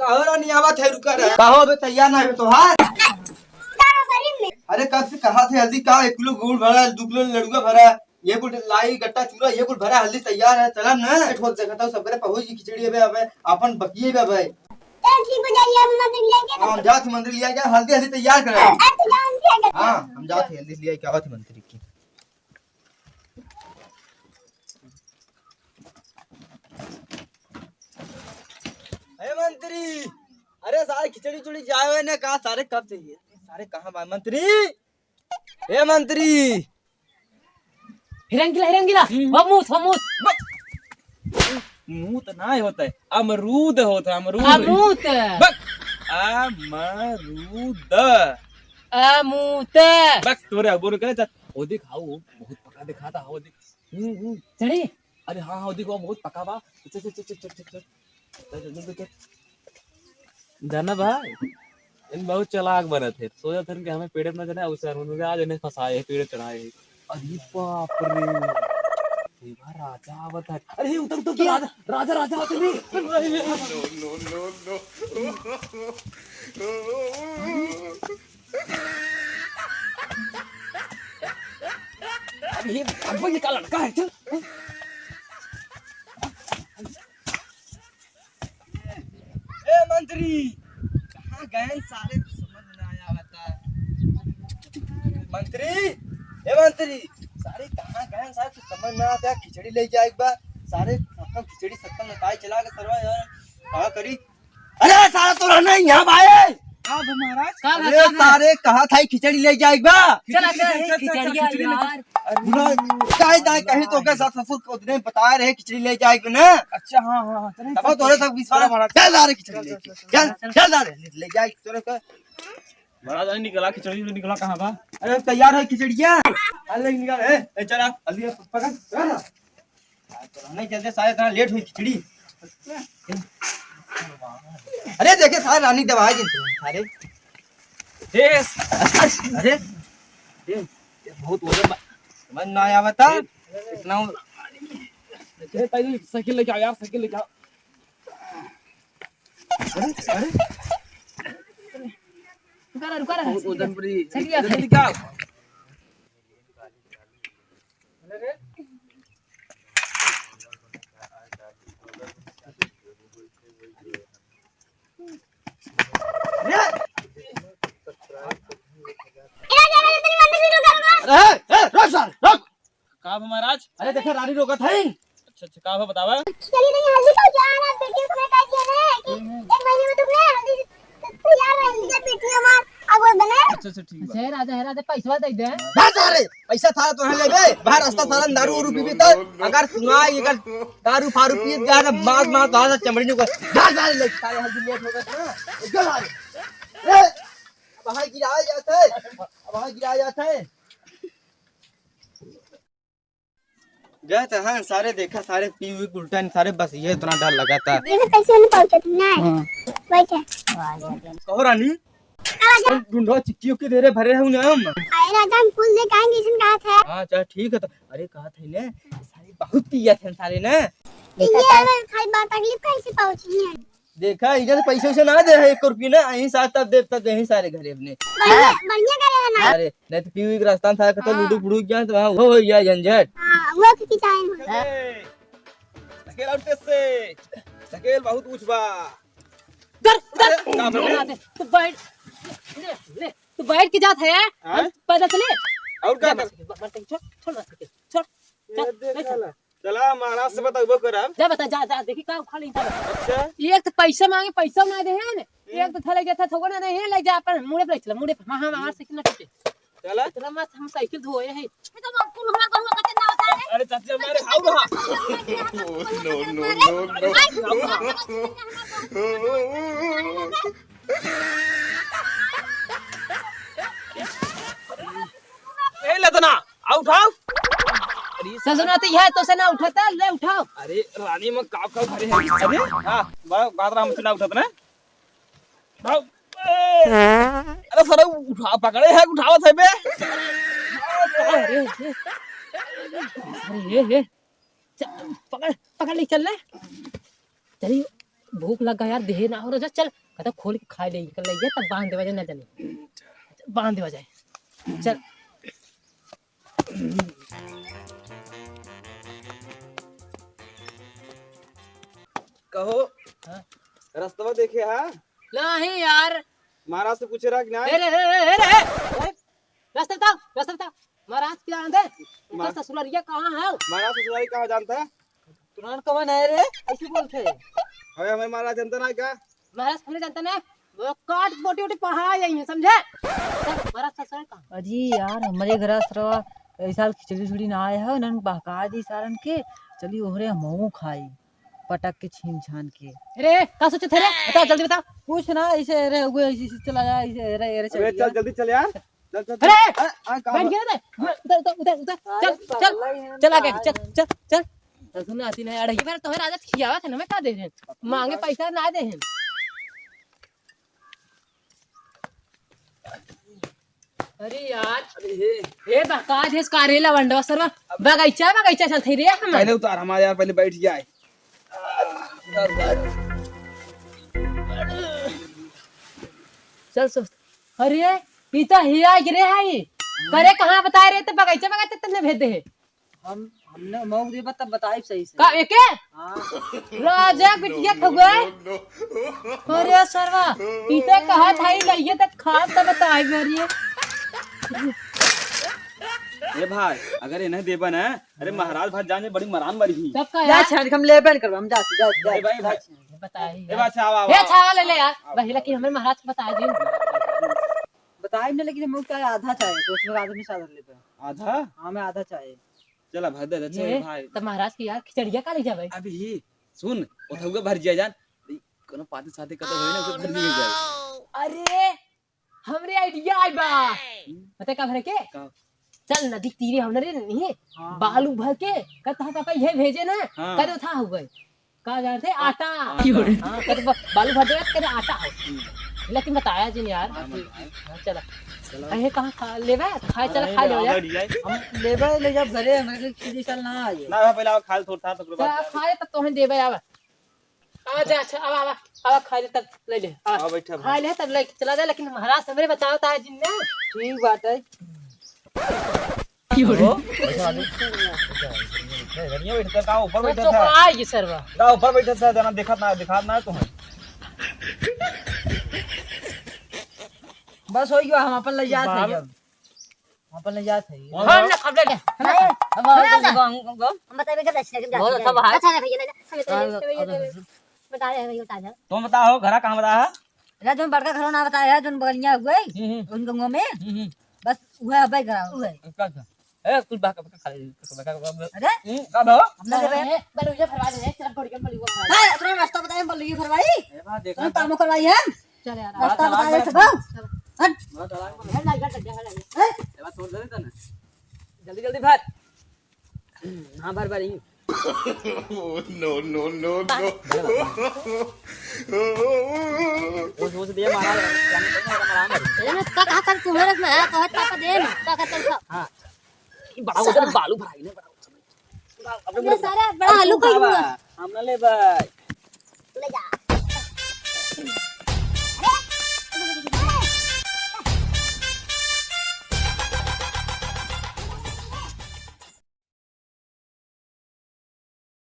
कहो रानी आवत है रुका रहा कहो अबे तैयार ना है तो हां अरे कब से कहा थे हल्दी का 1 किलो गुड़ भरा 2 किलो लड़ुआ भरा ये कुल लाई गट्टा चूरा ये कुल भरा हल्दी तैयार है चला ना ठोक देखता हूं सबरे पहुंच की खिचड़ी अबे अपन बकिए बे भाई चल ठीक हो जाइए हम मंदिर लेके हम जात मंदिर लिया गया हल्दी हल्दी तैयार करे हां हम जात हल्दी लिया क्या बात मंदिर की अरे मंत्री अरे सारे खिचड़ी चुड़ी जाए हुए ने कहा सारे कब चाहिए सारे कहां बा मंत्री ए मंत्री हिरंगिला हमूत मूत ना होता है अमरूद होता है अमरूद अमूत बस तोरे अबोर करे चल ओ देख हाउ बहुत पका दिखाता हाउ देख चढ़ी अरे हां हाउ देख वो बहुत पका बा चल जाना भाई इन बहुत चालाक बने थे सोचा था कि हमें पेड़ में जाना उसे उन्होंने आज इन्हें फंसाए पेड़ चढ़ाए अरे बाप रे देवा राजा आवत है अरे उतर तो राजा होते भी अरे अब ये का लड़का है चल ए मंत्री कहां गए सारे समझ ना आया बता मंत्री ए मंत्री सारे कहां गए सारे कुछ समझ ना आता खिचड़ी ले जाए एक बार सारे सबका खिचड़ी सबका नताई चला के सरवा यार का करी अरे सारा तो रहना यहां भाई अब महाराज अरे सारे कहां था खिचड़ी ले जाए एक बार चला खिचड़िया यार काय दाई कहीं तो के साथ ससुर को दिन बता रहे खिचड़ी ले जाए कि ना अच्छा हां तब तोरे सब विश्वास चल आ रे खिचड़ी चल आ रे ले जाए तोरे का महाराज नहीं निकला खिचड़ी निकला कहां बा अरे तैयार है खिचड़िया अरे निकाल ए चला जल्दी पकड़ चल नहीं जल्दी सारे इतना लेट हुई खिचड़ी अरे देखे सारे रानी दवाई जिन सारे अरे ये बहुत वजन समझ ना आया बता इतना साइकिल लेके आ यार साइकिल लेके आ अरे रुका रहा उदनपुरी साइकिल लेके आ रोक का महाराज अरे देखा रानी रोका था अच्छा का बतावा चलिए नहीं हल्दी को जाना बेटी को मैं कह दिया है कि 1 महीने में तुमने हल्दी तैयार रहेगी बेटी हमार अब वो बने अच्छा ठीक है राजा पैसा दे दे सारे पैसा था तो ले बे बाहर रास्ता सारा दारू उरू पी तो अगर सुनाई अगर दारू फारू पी जा ना मार बाहर चमड़ी को जा ले सारे हल्दी लेट हो गया ना चल आ रे बाहर गिराया जाता है गए थे हाँ सारे देखा सारे पी हुई उल्टा सारे बस ये इतना डर लगा था ये कैसे नहीं पाऊंगा नहीं बैठे कहो रानी ढूंढो चिट्ठियों के देरे भरे हूं ना हम आए राजा हम फूल लेके आएंगे इसमें कहा था हां चल ठीक है तो अरे कहा थे ने सारे बहुत पिया थे सारे ने ये खाली बात तकलीफ कैसे पहुंची है देखा इधर पैसे से ना दे 1 रुपया ना यहीं साथ तब देवता यहीं सारे घरे अपने बढ़िया करेगा ना अरे नहीं तो पी हुई के रास्ता था तो लूडू बुड़ू गया तो हो गया झंझट हां वो की टाइम हो सकेल आउटे से सकेल बहुत कुछ बा उधर तू बैठ के जात है पैदल चले और क्या छोड़ चला महाराज से बताओ करब जा बता जा देखी का खाली अच्छा एक तो पैसा मांगे पैसा ना दे हैं एक तो थले गया था थोड़ा ना नहीं ले जा पर मुड़े पे चला मुड़े हां हां साइकिल ना टूटे चला इतना मत हम साइकिल धोए हैं तो हम कुल हमारा घर में कते ना होता है अरे चाचा हमारे हाउ ए लतना उठाओ सजना तो यह तो से ना उठाता ले उठाओ अरे रानी में काव भरे हैं अरे हां बात राम से ना उठाता ना अरे सर उठा पकड़े है उठावत है बे अरे ये पकड़ ले चल ले चलिए भूख लगा यार देह ना हो रहा चल कहता खोल के खा ले कर ले तब बांध देवा जाए ना जाने बांध देवा जाए चल कहो रास्ता देखे हाँ नहीं यार महाराज से पूछे रहा कि नहीं रास्ता बता महाराज क्या आंदे तेरा ससुरालिया कहाँ है महाराज ससुराली कहाँ जानता है तुरंत कौन है रे ऐसे बोलते हमें हमें महाराज जानता ना क्या महाराज हमने जानता ना वो काट बोटी बोटी पहाड़ जाई है समझे महाराज ससुराल कहाँ अजी यार हमारे घर सरवा इस साल खिचड़ी छुड़ी ना आया है नन बहका दी सारन के चली ओहरे हमहू खाई पटक के छीन छान के अरे का सोचे थे रे बता जल्दी बता कुछ ना ऐसे रे हुए ऐसे चला जा ऐसे रे रे अबे चल जल्दी चल यार चल चल अरे कहाँ बैठ गया ना उधर चल चल चल आगे चल चल सुन आती नहीं अड़ही बार तोहर आदत खियावा थे ना मैं का दे रहे मांगे पैसा ना दे हैं अरे यार ये बकाज है करेला वंडवा सरवा बगीचा चलते रे हम पहले उतार हमारे यार पहले बैठ जाए चल सोच अरे पीता हिया गिरे है करे कहाँ बता रहे थे बगीचा तुमने भेज दे हमने मौक दे तब बताई सही से का एके हां राजा बिटिया खो गए अरे सरवा पीता कहा था लइए तक खा तब बताई मेरी ए भाई अगर इन्हें देबन है अरे महाराज भाई जाने बड़ी मरान मरी थी सब का जा यार छान हम ले बैन कर हम जा ए भाई भाई बताई ए भाई छावा ये छावा ले यार वही लेकिन हमें महाराज को बता दी बताई नहीं लेकिन हम का आधा चाहिए तो उसमें आधा में साधर लेते आधा हां मैं आधा चाहिए चला भाई दे दे भाई तो महाराज की यार खिचड़िया का ले जावे अभी सुन ओथुगा भर जिया जान कोनो पाती साथे कत होई ना तो भर दिए जाए अरे हमरे आइडिया आई बा पता का भरे के का चल नदी तीरे हमरे नहीं हाँ। बालू भर के कहता पापा ये भेजे ना हाँ। कदो था हो गए का जानते आटा हां कदो बालू भर दे करे आटा हो लेकिन बताया जी यार चला अहे कहां खा लेवे खाए चल खा ले यार हम लेबे ले जब घरे हमारे खिचड़ी चल ना आए ना पहले खाल थोड़ा था तो चल खाए तब तोहे देबे आवा आ जा अच्छा अब खा ले तब ले ले आ बैठा खा ले तब ले चला जा लेकिन महाराज हमरे बताओ ता जिन ने ठीक बात है की हो बैठा धनिया बैठा का ऊपर बैठा तो था आ ये सरवा का ऊपर बैठा था जना दिखा ना तुम्हें बस हो गया हम अपन ले जात है अब हम अपन ले जात है हम ना खबले ले हम बताए बेटा अच्छा लगे बहुत अच्छा भाई अच्छा है भैया ले जा हमें तो बता रहे भैया बता दो तुम बताओ घरा कहां बता है रे जोन बड़का घरों ना बताया जोन बगलिया हुए उन गंगों में बस वह अबे कराओ ए कुछ बाका खा ले अरे का दो हमने देबे बलुजा फरवा दे चल पड़ गया बलुजा फरवा हां अपना रास्ता बताए बोल लिए फरवाई ए बा देखा तुम काम करवाई है चल यार रास्ता बताए सब हट बहुत तलाक है ना गट जा है ए बा छोड़ दे तने जल्दी जल्दी भर हां भर भर वो से दिया मारा ये मैं का कर तुम्हारे में है कहत पापा दे ना का कर हां बड़ा उधर बालू भराई ने बड़ा ये सारा बड़ा आलू का हमने ले भाई